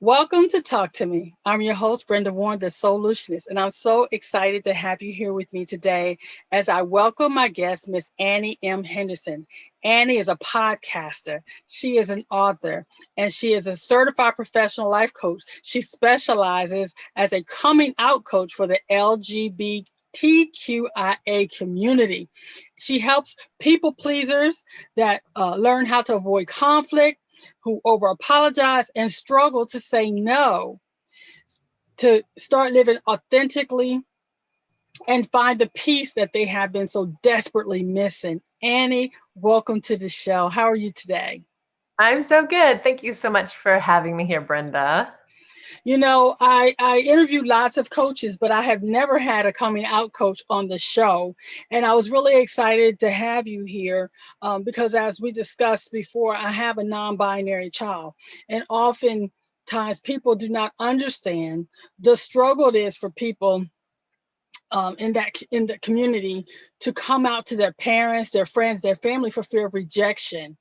Welcome to Talk to Me. I'm your host, Brenda Warren, the Soulutionist, and I'm so excited to have you here with me today as I welcome my guest, Miss Annie M. Henderson. Annie is a podcaster, she is an author, and she is a certified professional life coach. She specializes as a coming out coach for the LGBTQIA community. She helps people pleasers that learn how to avoid conflict, who over apologize and struggle to say no, to start living authentically and find the peace that they have been so desperately missing. Annie, welcome to the show. How are you today? I'm so good. Thank you so much for having me here, Brenda. I interviewed lots of coaches, but I have never had a coming out coach on the show. And I was really excited to have you here because, as we discussed before, I have a non binary child. And oftentimes people do not understand the struggle it is for people in the community to come out to their parents, their friends, their family for fear of rejection.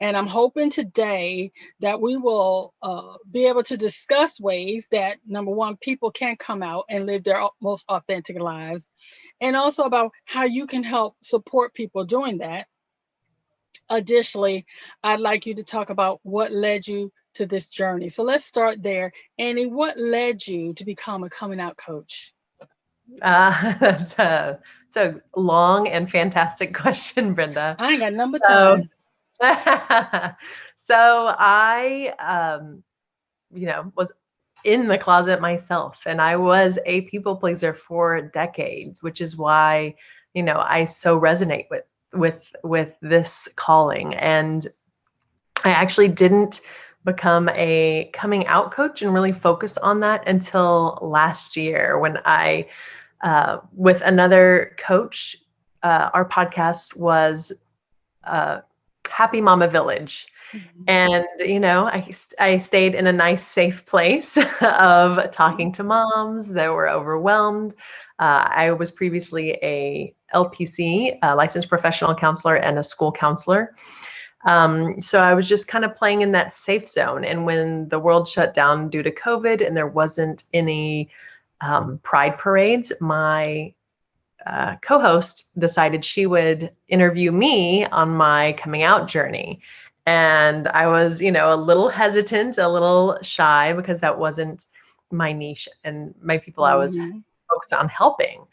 And I'm hoping today that we will be able to discuss ways that, number one, people can come out and live their most authentic lives, and also about how you can help support people doing that. Additionally, I'd like you to talk about what led you to this journey. So let's start there. Annie, what led you to become a coming out coach? That's a long and fantastic question, Brenda. I ain't got number So, time. so I, was in the closet myself, and I was a people pleaser for decades, which is why, I so resonate with this calling. And I actually didn't become a coming out coach and really focus on that until last year when with another coach, our podcast was Happy Mama Village. Mhm. And, I stayed in a nice, safe place of talking to moms that were overwhelmed. I was previously a LPC, a licensed professional counselor, and a school counselor. So I was just kind of playing in that safe zone. And when the world shut down due to COVID and there wasn't any pride parades, my co-host decided she would interview me on my coming out journey. And I was, a little hesitant, a little shy because that wasn't my niche and my people I was Mhm. focused on helping.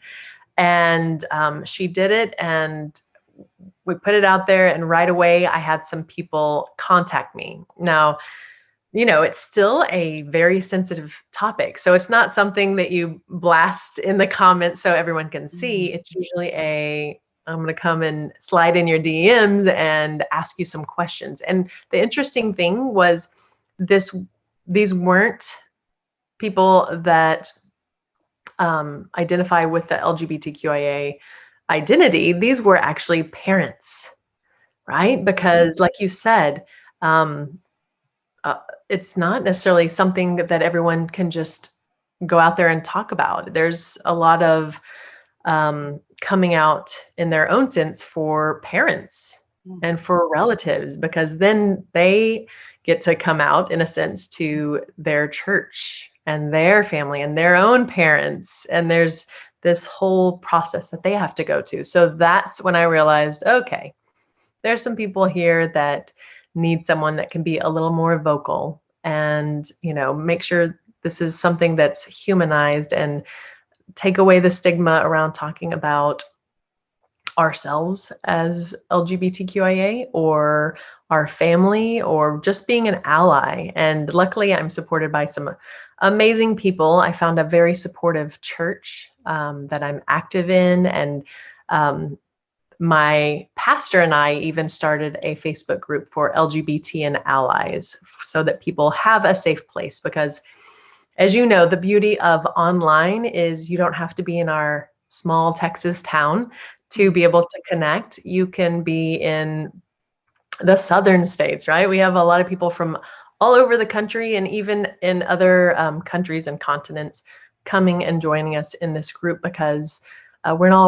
And she did it, and we put it out there, and right away I had some people contact me. Now, it's still a very sensitive topic. So it's not something that you blast in the comments so everyone can see. Mhm. It's usually I'm going to come and slide in your DMs and ask you some questions. And the interesting thing was these weren't people that identify with the LGBTQIA identity. These were actually parents, right? Mhm. Because like you said, um, uh, it's not necessarily something that everyone can just go out there and talk about. There's a lot of coming out in their own sense for parents and Mhm. for relatives, because then they get to come out in a sense to their church and their family and their own parents. And there's this whole process that they have to go to. So that's when I realized, okay, there's some people here that need someone that can be a little more vocal and, make sure this is something that's humanized and take away the stigma around talking about ourselves as LGBTQIA or our family or just being an ally. And luckily, I'm supported by some amazing people. I found a very supportive church that I'm active in, and my pastor and I even started a Facebook group for LGBT and allies so that people have a safe place. Because, as you know, the beauty of online is you don't have to be in our small Texas town to be able to connect. You can be in the southern states, right? We have a lot of people from all over the country and even in other countries and continents coming and joining us in this group because we're not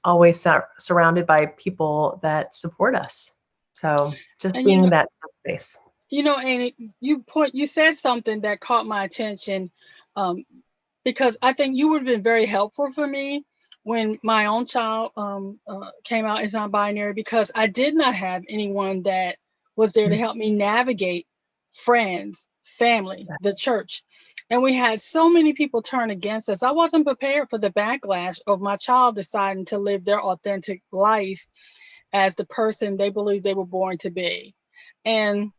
always surrounded by people that support us. So just And being in that space. And you said something that caught my attention, um, because I think you would have been very helpful for me when my own child came out as non-binary, because I did not have anyone that was there to help me navigate friends, family, the church. And we had so many people turn against us. I wasn't prepared for the backlash of my child deciding to live their authentic life as the person they believe they were born to be. And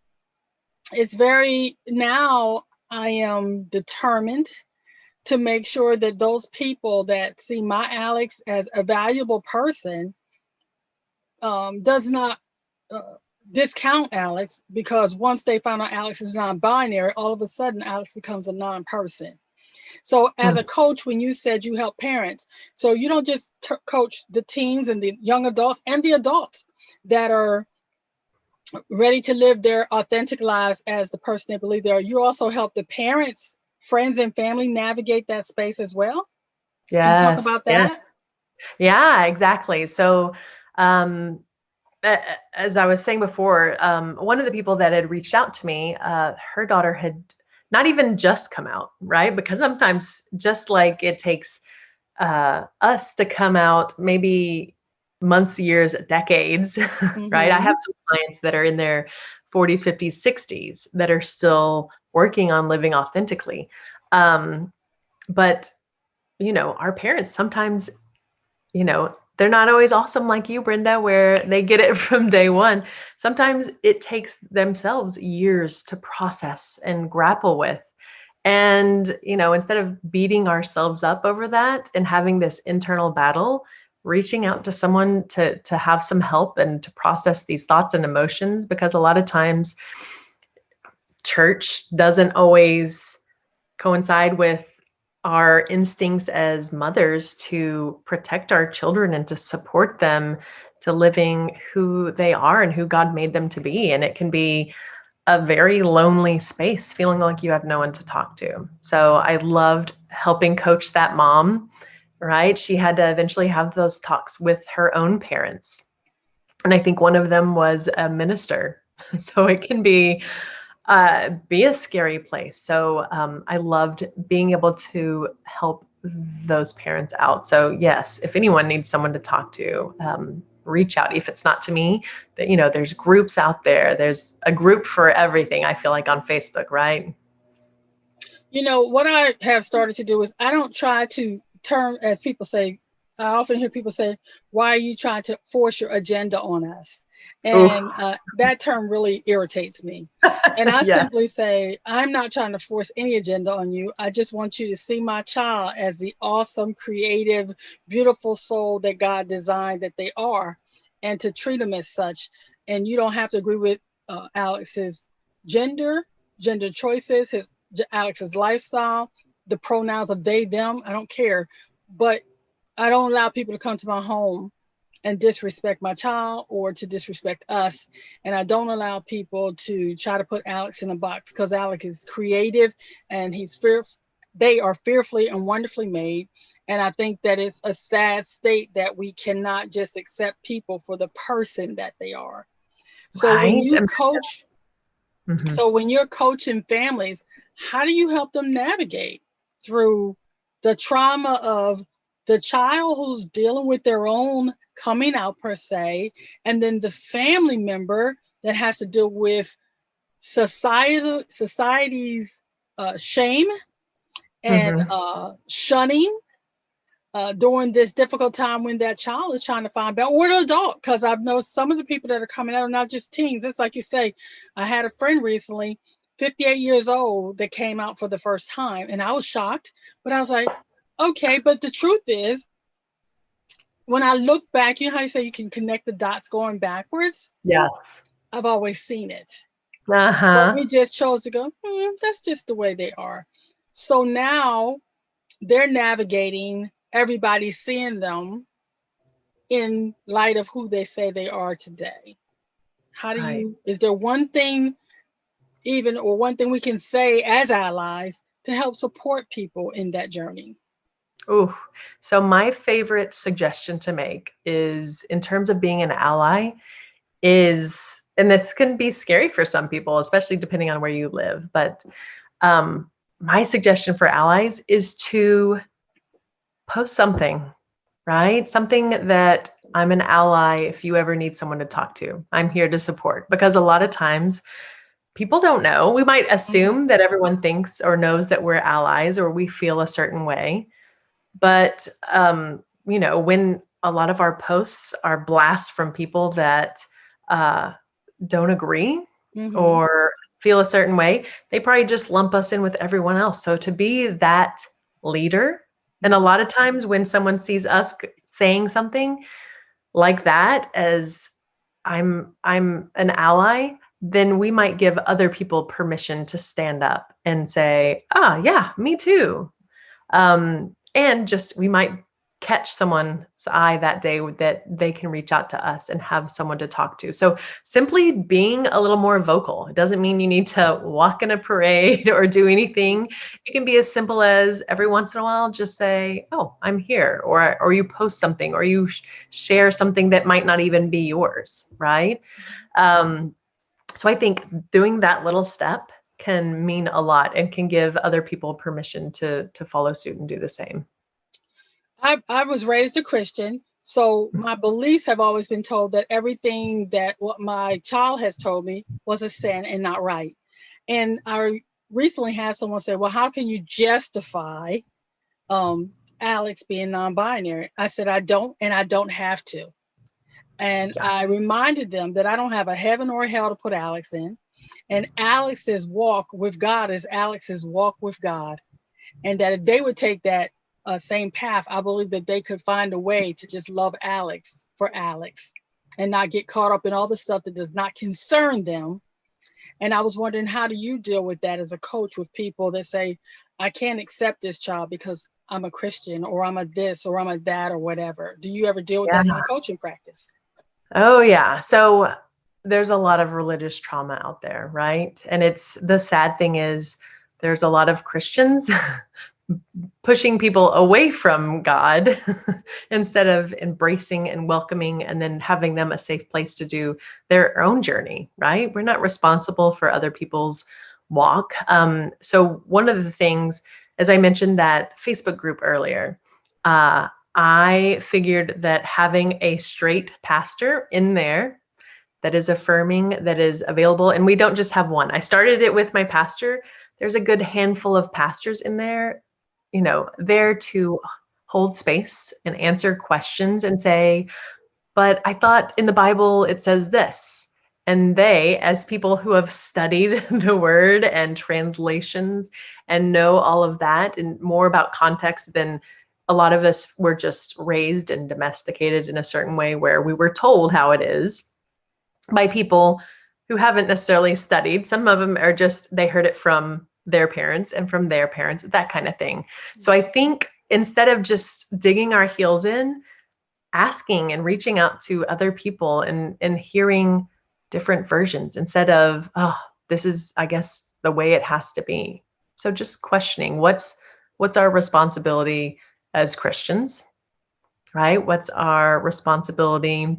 it's very now I am determined to make sure that those people that see my Alex as a valuable person does not uh, discount Alex, because once they find out Alex is non-binary, all of a sudden Alex becomes a non-person. So as a coach, when you said you help parents, so you don't just coach the teens and the young adults and the adults that are ready to live their authentic lives as the person they believe they are. You also help the parents, friends, and family navigate that space as well. Can you talk Yes, about yes. that? Yeah, exactly. So, um, as I was saying before, one of the people that had reached out to me, her daughter had not even just come out, right? Because sometimes, just like it takes us to come out, maybe months, years, decades, right? I Mm-hmm. have some clients that are in their 40s, 50s, 60s that are still working on living authentically. But our parents sometimes, they're not always awesome like you, Brenda, where they get it from day one. Sometimes it takes themselves years to process and grapple with. And, instead of beating ourselves up over that and having this internal battle, reaching out to someone to have some help and to process these thoughts and emotions, because a lot of times church doesn't always coincide with our instincts as mothers to protect our children and to support them to living who they are and who God made them to be. And it can be a very lonely space, feeling like you have no one to talk to. So I loved helping coach that mom, right? She had to eventually have those talks with her own parents. And I think one of them was a minister. So it can be a scary place. So I loved being able to help those parents out. So yes, if anyone needs someone to talk to, reach out. If it's not to me, that there's groups out there. There's a group for everything. I feel like on Facebook, right? What I have started to do is I don't try to turn, as people say, I often hear people say, why are you trying to force your agenda on us? Oh, And that term really irritates me. And I yeah, simply say, I'm not trying to force any agenda on you. I just want you to see my child as the awesome, creative, beautiful soul that God designed that they are, and to treat them as such. And you don't have to agree with Alex's gender, gender choices, his Alex's lifestyle, the pronouns of they, them. I don't care. But I don't allow people to come to my home and disrespect my child or to disrespect us. And I don't allow people to try to put Alex in a box, because Alex is creative and they are fearfully and wonderfully made. And I think that it's a sad state that we cannot just accept people for the person that they are. So when right. you coach Mhm. So when you're coaching families, how do you help them navigate through the trauma of the child who's dealing with their own coming out per se, and then the family member that has to deal with society's shame and Mhm. shunning during this difficult time when that child is trying to find out, or an adult, because I've known some of the people that are coming out are not just teens. It's like you say, I had a friend recently, 58 years old, that came out for the first time, and I was shocked, but I was like, okay, but the truth is, when I look back, you know how you say you can connect the dots going backwards? Yes. I've always seen it. But Uh-huh. we just chose to go, that's just the way they are. So now they're navigating everybody seeing them in light of who they say they are today. Right. Is there one thing, even, or one thing we can say as allies to help support people in that journey? Ooh. So my favorite suggestion to make is, in terms of being an ally, is and this can be scary for some people, especially depending on where you live. But my suggestion for allies is to post something, right? Something that I'm an ally if you ever need someone to talk to. I'm here to support, because a lot of times people don't know. We might assume that everyone thinks or knows that we're allies or we feel a certain way. But, when a lot of our posts are blasts from people that don't agree Mm-hmm. or feel a certain way, they probably just lump us in with everyone else. So to be that leader, and a lot of times when someone sees us saying something like that as I'm an ally, then we might give other people permission to stand up and say, ah, yeah, me too. And just we might catch someone's eye that day that they can reach out to us and have someone to talk to. So simply being a little more vocal. It doesn't mean you need to walk in a parade or do anything. It can be as simple as every once in a while just say, oh, I'm here, or you post something, or you share something that might not even be yours, right? So I think doing that little step can mean a lot and can give other people permission to follow suit and do the same. I was raised a Christian, so my beliefs have always been told that everything that what my child has told me was a sin and not right. And I recently had someone say, "Well, how can you justify Alex being non-binary?" I said, "I don't, and I don't have to." And Yeah. I reminded them that I don't have a heaven or a hell to put Alex in, and Alex's walk with God is Alex's walk with God, and that if they would take that same path, I believe that they could find a way to just love Alex for Alex and not get caught up in all the stuff that does not concern them. And I was wondering, how do you deal with that as a coach with people that say, I can't accept this child because I'm a Christian, or I'm a this, or I'm a that, or whatever? Do you ever deal with Yeah. that in your coaching practice? Oh, yeah. So there's a lot of religious trauma out there, right? And it's the sad thing is there's a lot of Christians pushing people away from God instead of embracing and welcoming and then having them a safe place to do their own journey, right? We're not responsible for other people's walk. So one of the things, as I mentioned that Facebook group earlier, I figured that having a straight pastor in there that is affirming, that is available, and we don't just have one. I started it with my pastor. There's a good handful of pastors in there, there to hold space and answer questions and say, but I thought in the Bible it says this. And they, as people who have studied the word and translations and know all of that and more about context than a lot of us were just raised and domesticated in a certain way where we were told how it is by people who haven't necessarily studied. Some of them are just, they heard it from their parents and from their parents, that kind of thing. So I think instead of just digging our heels in, asking and reaching out to other people and hearing different versions instead of, oh, this is, I guess, the way it has to be. So just questioning what's our responsibility as Christians, right? What's our responsibility?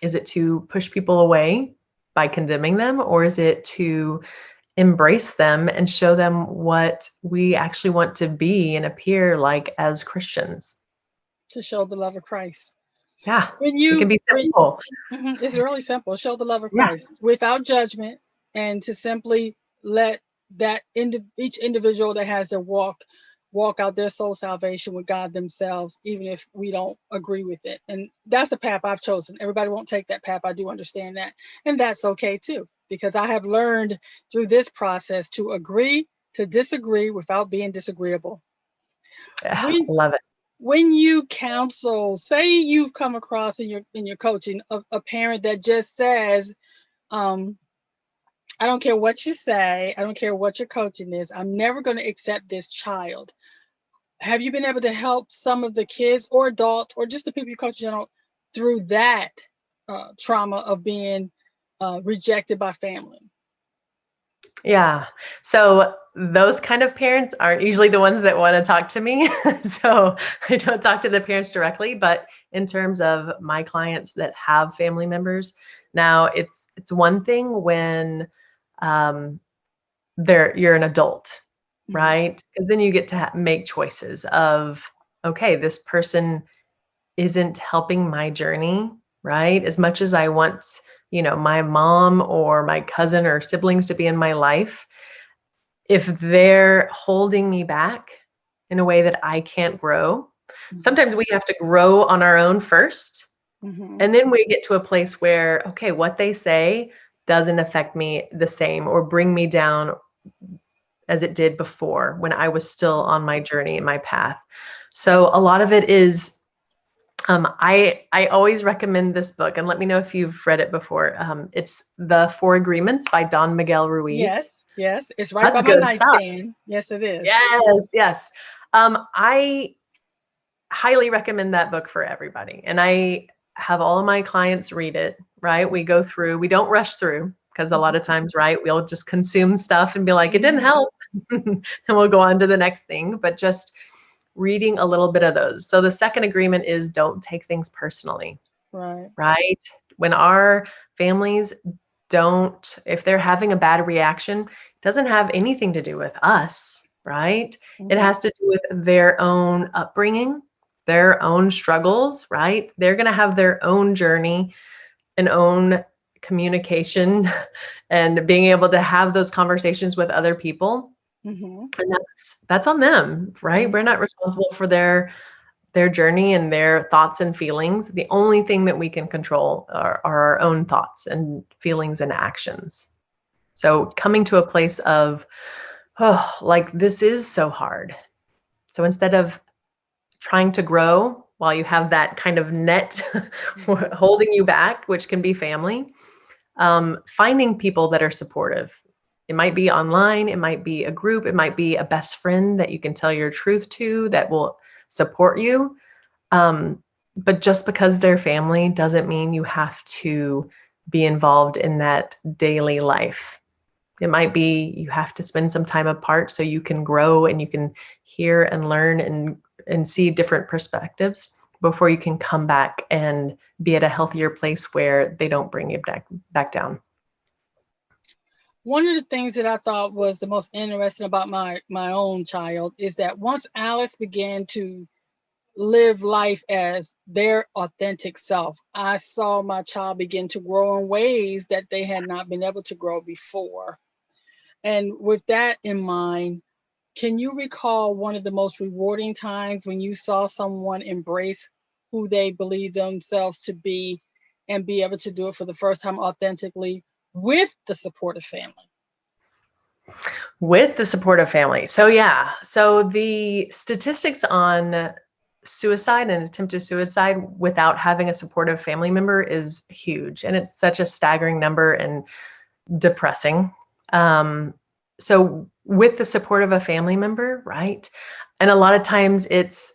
Is it to push people away by condemning them, or is it to embrace them and show them what we actually want to be and appear like as Christians? To show the love of Christ. Yeah, When it can you, be simple. it's really simple. Show the love of Yeah, Christ without judgment, and to simply let that each individual that has their walk out their soul salvation with God themselves, even if we don't agree with it. And that's the path I've chosen. Everybody won't take that path. I do understand that, and that's okay too, because I have learned through this process to agree to disagree without being disagreeable. yeah, When love it. when you counsel, say you've come across in your coaching a parent that just says, I don't care what you say, I don't care what your coaching is, I'm never going to accept this child. Have you been able to help some of the kids or adults or just the people you coach in general through that trauma of being rejected by family? Yeah. So those kind of parents aren't usually the ones that want to talk to me. So I don't talk to the parents directly, but in terms of my clients that have family members Now, it's one thing when um, you're an adult, Mhm. right? Because then you get to make choices of, okay, this person isn't helping my journey, right? As much as I want, my mom or my cousin or siblings to be in my life, if they're holding me back in a way that I can't grow, Mhm. sometimes we have to grow on our own first. Mhm. And then we get to a place where, okay, what they say doesn't affect me the same or bring me down as it did before when I was still on my journey and my path. So a lot of it is, I always recommend this book, and let me know if you've read it before. It's The Four Agreements by Don Miguel Ruiz. Yes, yes. It's right by That's my good stuff. nightstand. Yes, it is. Yes, yes. I highly recommend that book for everybody. And I have all of my clients read it, right? We go through, we don't rush through because a lot of times, right, we'll just consume stuff and be like, it didn't Mhm. help. And we'll go on to the next thing. But just reading a little bit of those. So the second agreement is don't take things personally, Right. right? When our families don't, if they're having a bad reaction, it doesn't have anything to do with us, right? It Mhm. has to do with their own upbringing, their own struggles, right? They're going to have their own journey and own communication and being able to have those conversations with other people. Mhm. And that's on them, right? We're not Mhm. responsible for their journey and their thoughts and feelings. The only thing that we can control are our own thoughts and feelings and actions. So coming to a place of, oh, like this is so hard. So instead of trying to grow while you have that kind of net Mhm. holding you back, which can be family, finding people that are supportive. It might be online, it might be a group, it might be a best friend that you can tell your truth to that will support you. But just because they're family doesn't mean you have to be involved in that daily life. It might be you have to spend some time apart so you can grow and you can hear and learn and see different perspectives before you can come back and be at a healthier place where they don't bring you back down. One of the things that I thought was the most interesting about my own child is that once Alex began to live life as their authentic self, I saw my child begin to grow in ways that they had not been able to grow before. And with that in mind, can you recall one of the most rewarding times when you saw someone embrace who they believe themselves to be and be able to do it for the first time authentically with the support of family? With the supportive family. So yeah, so the statistics on suicide and attempted suicide without having a supportive family member is huge, and it's such a staggering number and depressing. So with the support of a family member, right? And a lot of times it's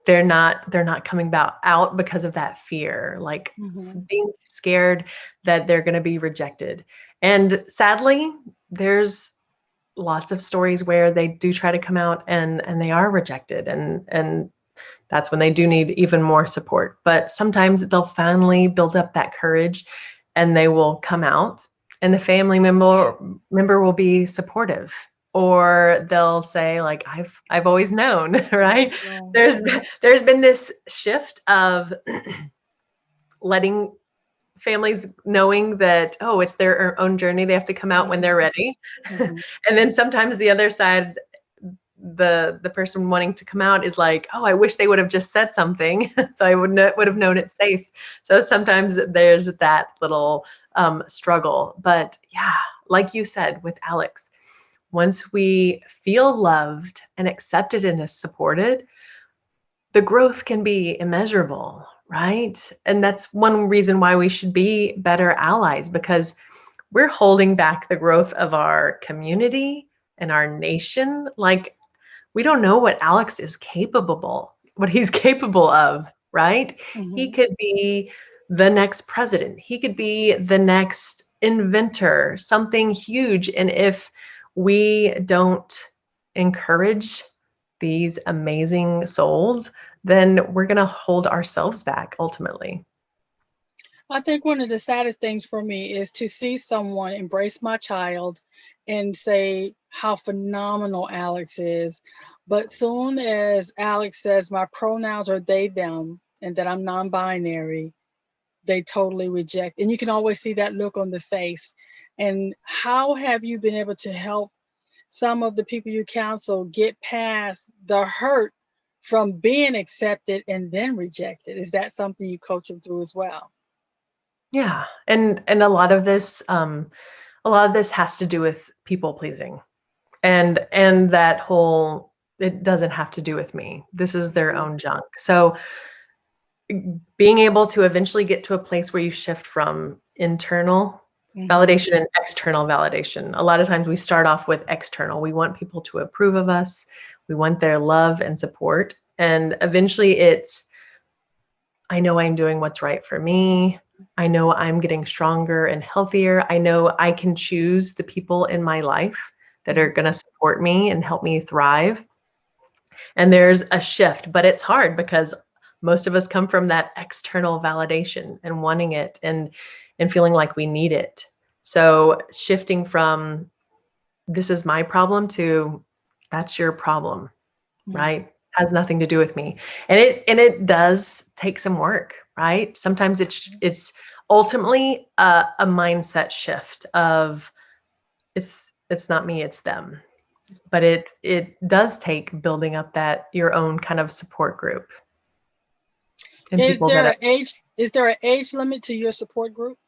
they're not coming out because of that fear, like Hmm. being scared that they're going to be rejected. And sadly, there's lots of stories where they do try to come out and they are rejected, and that's when they do need even more support. But sometimes they'll finally build up that courage and they will come out, and the family member will be supportive, or they'll say like, I've always known. Right? Right. There's been this shift of letting families knowing that, oh, it's their own journey, they have to come out when they're Hmm. ready. Hmm. And then sometimes the other side, the person wanting to come out is like, oh, I wish they would have just said something so I would have known it's safe. So sometimes there's that little struggle. But yeah, like you said with Alex, once we feel loved and accepted and supported, the growth can be immeasurable, right? And that's one reason why we should be better allies, because we're holding back the growth of our community and our nation. Like, we don't know what he's capable of, right? He Hmm. could be the next president. He could be the next inventor, something huge. And if we don't encourage these amazing souls, then we're going to hold ourselves back ultimately. I think one of the saddest things for me is to see someone embrace my child and say how phenomenal Alex is. But soon as Alex says my pronouns are they, them, and that I'm non binary, they totally reject. And you can always see that look on the face. And how have you been able to help some of the people you counsel get past the hurt from being accepted and then rejected? Is that something you coach them through as well? Yeah. And a lot of this has to do with people pleasing. And that whole, it doesn't have to do with me. This is their Mhm. own junk. So being able to eventually get to a place where you shift from internal Mhm. validation and external validation. A lot of times we start off with external. We want people to approve of us. We want their love and support. And eventually it's, I know I'm doing what's right for me. I know I'm getting stronger and healthier. I know I can choose the people in my life that are Mhm. going to support me and help me thrive. And there's a shift, but it's hard because most of us come from that external validation and wanting it and feeling like we need it. So shifting from this is my problem to that's your problem, Mhm. right? Has nothing to do with me. And it does take some work, right? Sometimes it's ultimately a mindset shift of it's not me, it's them. But it does take building up that your own kind of support group and people that Is there an age limit to your support group?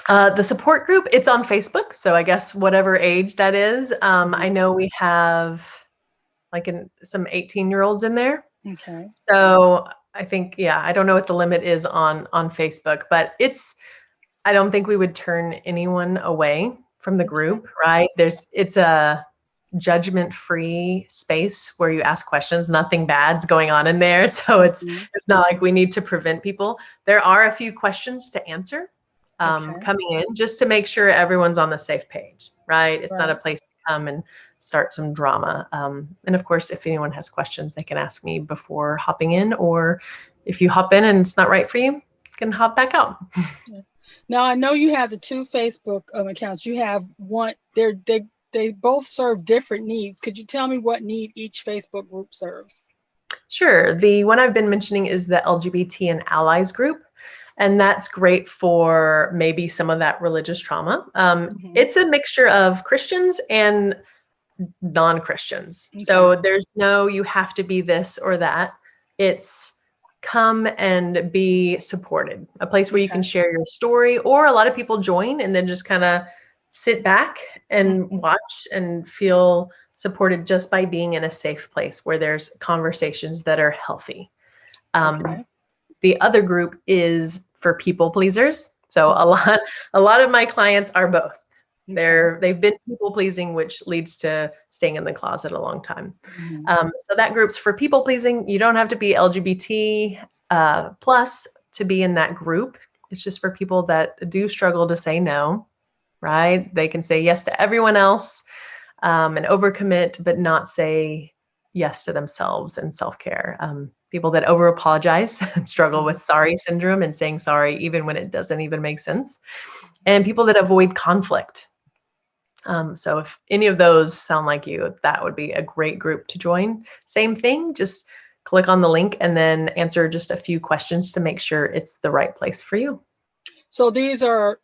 the support group, it's on Facebook. So I guess whatever age that is. I Mhm. know we have like some 18-year-olds in there. Okay. So I think, yeah, I don't know what the limit is on Facebook, but I don't think we would turn anyone away from the Okay. group, right? It's a judgment-free space where you ask questions. Nothing bad's going on in there, so Mhm. it's not like we need to prevent people. There are a few questions to answer Okay. coming in just to make sure everyone's on the safe page, right? It's not a Right. place to come and start some drama. And of course, if anyone has questions, they can ask me before hopping in, or if you hop in and it's not right for you, you can hop back out. Yeah. Now I know you have the two Facebook accounts. You have one. They both serve different needs. Could you tell me what need each Facebook group serves? Sure. The one I've been mentioning is the LGBT and allies group. And that's great for maybe some of that religious trauma. Hmm. It's a mixture of Christians and non-Christians. Okay. So there's no, you have to be this or that. It's come and be supported, a place where you can Okay. share your story, or a lot of people join and then just kind of sit back and Mhm. watch and feel supported just by being in a safe place where there's conversations that are healthy. Um, Okay. the other group is for people pleasers. So a Mhm. lot, a lot of my clients are both. Okay. They've been people pleasing, which leads to staying in the closet a long time. Mhm. So that group's for people pleasing. You don't have to be LGBT plus to be in that group. It's just for people that do struggle to say no, right? They can say yes to everyone else and overcommit, but not say yes to themselves and self-care. People that over apologize and struggle Mhm. with sorry syndrome and saying sorry even when it doesn't even make sense. And people that avoid conflict. So if any of those sound like you, that would be a great group to join. Same thing, just click on the link and then answer just a few questions to make sure it's the right place for you. So these are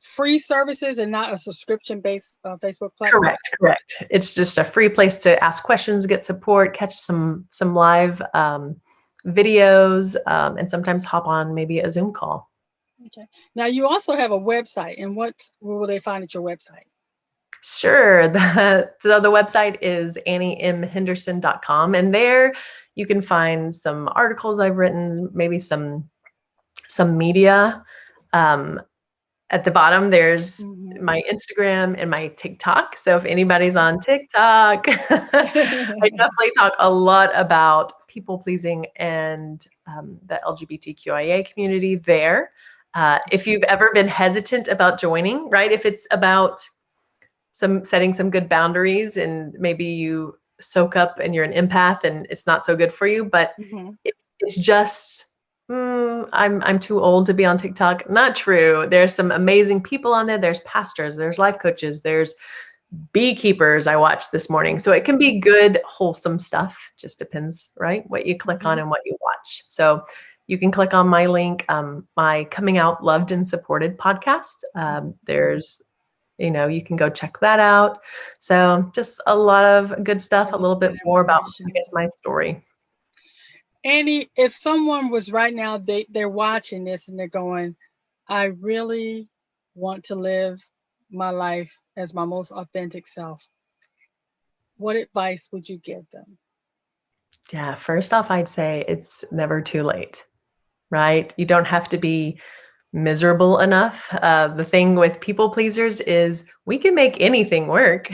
free services and not a subscription-based Facebook platform. Correct, correct. It's just a free place to ask questions, get support, catch some live videos, and sometimes hop on maybe a Zoom call. Okay. Now you also have a website, and what will they find at your website? Sure. So the website is anniemhenderson.com, and there you can find some articles I've written, maybe some media. Um, at the bottom, there's Hmm. my Instagram and my TikTok. So if anybody's on TikTok, I definitely talk a lot about people pleasing and the LGBTQIA community there. If you've ever been hesitant about joining, right? If it's about some setting some good boundaries and maybe you soak up and you're an empath and it's not so good for you, but Hmm. it's just I'm too old to be on TikTok. Not true. There's some amazing people on there. There's pastors, there's life coaches, there's beekeepers I watched this morning. So it can be good, wholesome stuff. Just depends, right? What you click on and what you watch. So you can click on my link, my Coming Out Loved and Supported podcast. There's, you can go check that out. So just a lot of good stuff, a little bit more about, I guess, my story. Annie, if someone was right now, they're watching this and they're going, I really want to live my life as my most authentic self, what advice would you give them? Yeah, first off, I'd say it's never too late, right? You don't have to be miserable enough. The thing with people pleasers is we can make anything work.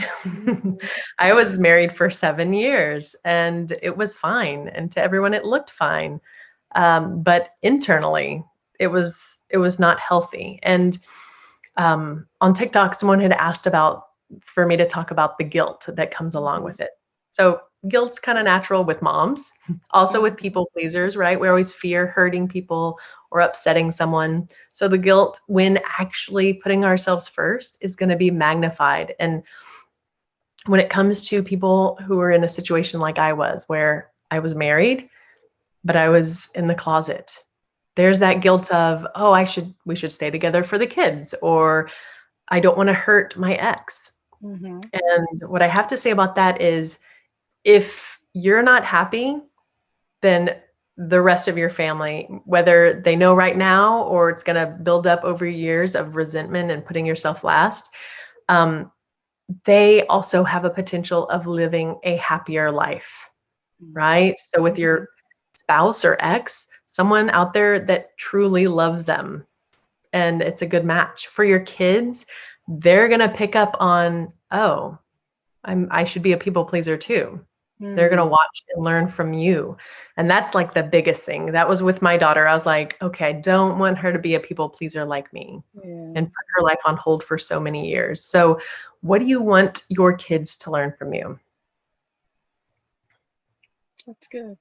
I was married for 7 years and it was fine. And to everyone, it looked fine. But internally, it was not healthy. And on TikTok, someone had asked for me to talk about the guilt that comes along with it. So guilt's kind of natural with moms, also with people pleasers, right? We always fear hurting people or upsetting someone. So the guilt, when actually putting ourselves first, is going to be magnified. And when it comes to people who are in a situation like I was, where I was married, but I was in the closet, there's that guilt of, oh, we should stay together for the kids, or I don't want to hurt my ex. And what I have to say about that is, if you're not happy, then the rest of your family, whether they know right now or it's going to build up over years of resentment and putting yourself last, they also have a potential of living a happier life, right? So with your spouse or ex, someone out there that truly loves them, and it's a good match. For your kids, they're going to pick up on, oh, I should be a people pleaser too. They're going to watch and learn from you. And that's like the biggest thing. That was with my daughter. I was like, okay, I don't want her to be a people pleaser like me and put her life on hold for so many years. So what do you want your kids to learn from you? That's good.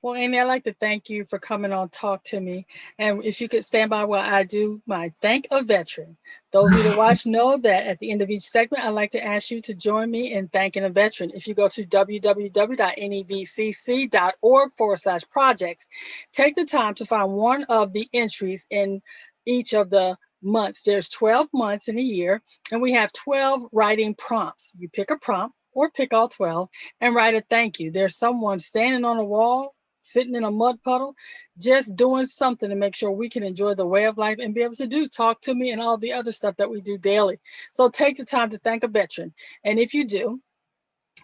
Well, Amy, I'd like to thank you for coming on Talk to Me. And if you could stand by while I do my Thank a Veteran. Those of you that watch know that at the end of each segment, I'd like to ask you to join me in thanking a veteran. If you go to www.nevcc.org/projects, take the time to find one of the entries in each of the months. There's 12 months in a year, and we have 12 writing prompts. You pick a prompt or pick all 12 and write a thank you. There's someone standing on a wall, sitting in a mud puddle, just doing something to make sure we can enjoy the way of life and be able to do Talk to Me and all the other stuff that we do daily. So take the time to thank a veteran. And if you do,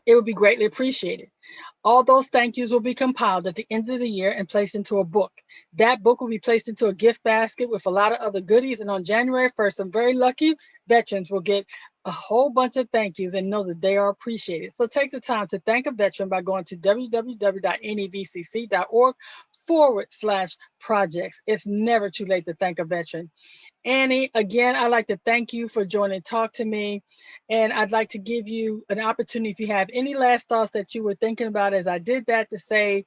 it would be greatly appreciated. All those thank yous will be compiled at the end of the year and placed into a book. That book will be placed into a gift basket with a lot of other goodies. And on January 1st, some very lucky veterans will get a whole bunch of thank yous and know that they are appreciated. So take the time to thank a veteran by going to www.nevcc.org/projects. It's never too late to thank a veteran. Annie, again, I'd like to thank you for joining Talk to Me. And I'd like to give you an opportunity, if you have any last thoughts that you were thinking about as I did that, to say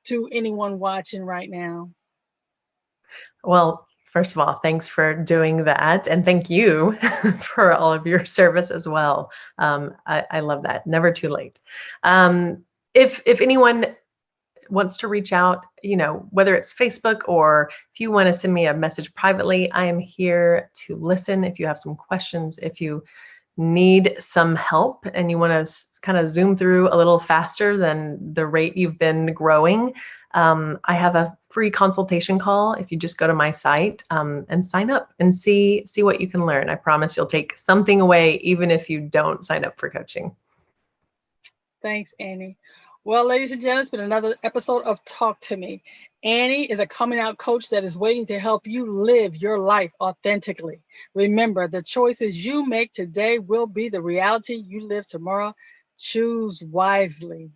to anyone watching right now. Well, first of all, thanks for doing that. And thank you for all of your service as well. I love that. Never too late. If anyone wants to reach out, whether it's Facebook or if you want to send me a message privately, I am here to listen. If you have some questions, if you need some help and you want to kind of zoom through a little faster than the rate you've been growing, I have a free consultation call. If you just go to my site and sign up and see what you can learn. I promise you'll take something away, even if you don't sign up for coaching. Thanks, Annie. Well, ladies and gentlemen, it's been another episode of Talk to Me. Annie is a coming out coach that is waiting to help you live your life authentically. Remember, the choices you make today will be the reality you live tomorrow. Choose wisely.